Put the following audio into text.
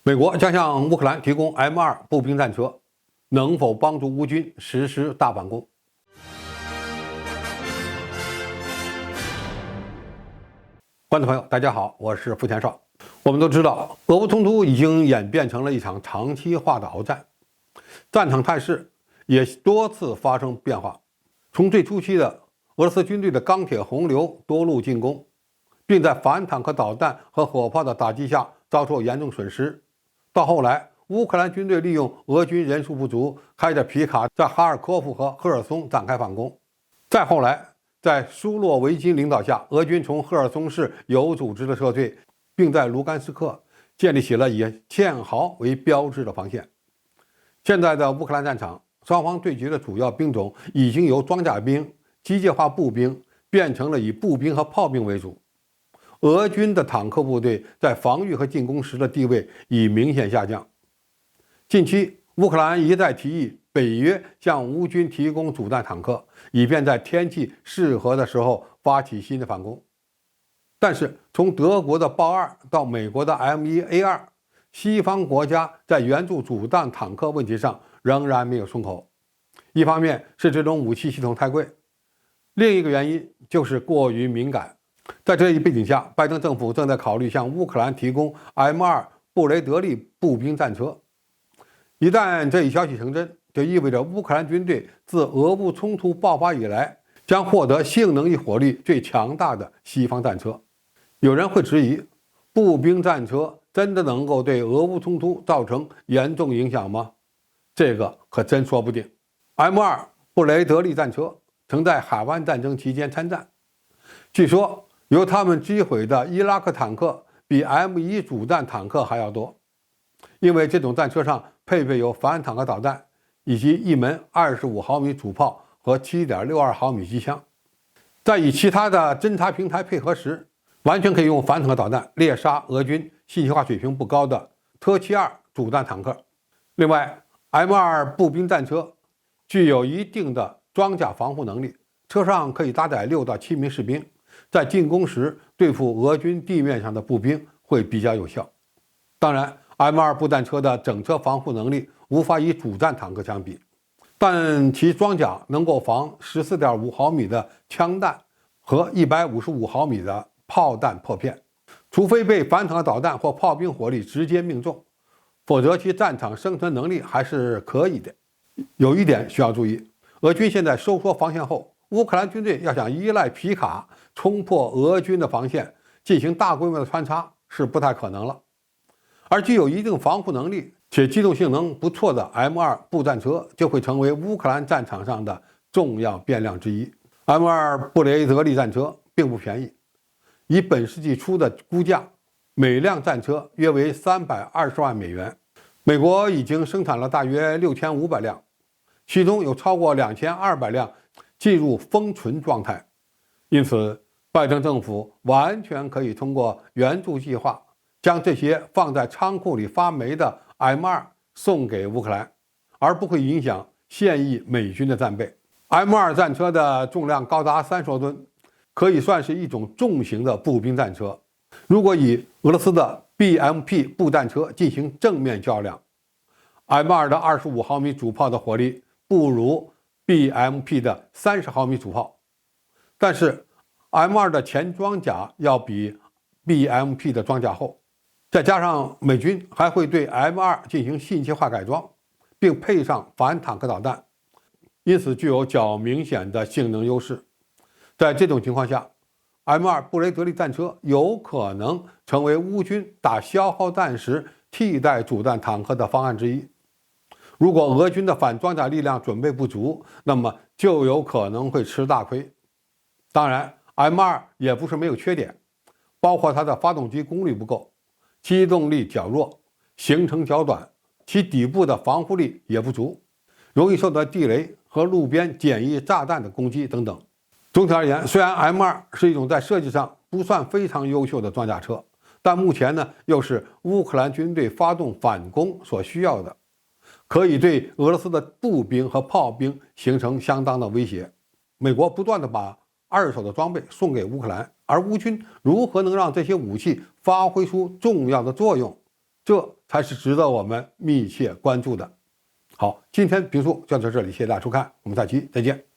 美国将向乌克兰提供 M2步兵战车，能否帮助乌军实施大反攻？观众朋友，大家好，我是付前少。我们都知道，俄乌冲突已经演变成了一场长期化的鏖战，战场态势也多次发生变化。从最初期的俄罗斯军队的钢铁洪流多路进攻，并在反坦克导弹和火炮的打击下遭受严重损失，到后来乌克兰军队利用俄军人数不足，开着皮卡在哈尔科夫和赫尔松展开反攻。再后来，在苏洛维金领导下，俄军从赫尔松市有组织的撤退，并在卢甘斯克建立起了以堑壕为标志的防线。现在的乌克兰战场，双方对决的主要兵种已经由装甲兵、机械化步兵变成了以步兵和炮兵为主。俄军的坦克部队在防御和进攻时的地位已明显下降。近期，乌克兰一再提议北约向乌军提供主战坦克，以便在天气适合的时候发起新的反攻。但是，从德国的豹2到美国的 M1A2，西方国家在援助主战坦克问题上仍然没有松口。一方面是这种武器系统太贵，另一个原因就是过于敏感。在这一背景下，拜登政府正在考虑向乌克兰提供 M2布雷德利步兵战车。一旦这一消息成真，就意味着乌克兰军队自俄乌冲突爆发以来将获得性能与火力最强大的西方战车。有人会质疑，步兵战车真的能够对俄乌冲突造成严重影响吗？这个可真说不定。M2布雷德利战车曾在海湾战争期间参战，据说由他们击毁的伊拉克坦克比 M1主战坦克还要多，因为这种战车上配备有反坦克导弹以及一门25毫米主炮和 7.62 毫米机枪。在与其他的侦察平台配合时，完全可以用反坦克导弹猎杀俄军信息化水平不高的特72主战坦克。另外， M2步兵战车具有一定的装甲防护能力，车上可以搭载6到7名士兵，在进攻时对付俄军地面上的步兵会比较有效。当然， M2步战车的整车防护能力无法与主战坦克相比，但其装甲能够防 14.5 毫米的枪弹和155毫米的炮弹破片，除非被反坦克导弹或炮兵火力直接命中，否则其战场生存能力还是可以的。有一点需要注意，俄军现在收缩防线后，乌克兰军队要想依赖皮卡冲破俄军的防线进行大规模的穿插是不太可能了。而具有一定防护能力且机动性能不错的 M2步战车就会成为乌克兰战场上的重要变量之一。M2布雷德利战车并不便宜，以本世纪初的估价，每辆战车约为320万美元。美国已经生产了大约6500辆，其中有超过2200辆进入封存状态。因此，拜登政府完全可以通过援助计划将这些放在仓库里发霉的 M2送给乌克兰，而不会影响现役美军的战备。M2战车的重量高达30多吨，可以算是一种重型的步兵战车。如果以俄罗斯的 BMP 步战车进行正面较量， M2的25毫米主炮的火力不如 BMP 的30毫米主炮，但是 M2的前装甲要比 BMP 的装甲厚，再加上美军还会对 M2进行信息化改装，并配上反坦克导弹，因此具有较明显的性能优势。在这种情况下， M2布雷德利战车有可能成为乌军打消耗战时替代主战坦克的方案之一。如果俄军的反装甲力量准备不足，那么就有可能会吃大亏。当然， M2也不是没有缺点，包括它的发动机功率不够，机动力较弱，行程较短，其底部的防护力也不足，容易受到地雷和路边简易炸弹的攻击等等。总体而言，虽然 M2是一种在设计上不算非常优秀的装甲车，但目前呢又是乌克兰军队发动反攻所需要的，可以对俄罗斯的步兵和炮兵形成相当的威胁。美国不断地把二手的装备送给乌克兰，而乌军如何能让这些武器发挥出重要的作用，这才是值得我们密切关注的。好，今天评述就到这里，谢谢大家收看，我们下期再见。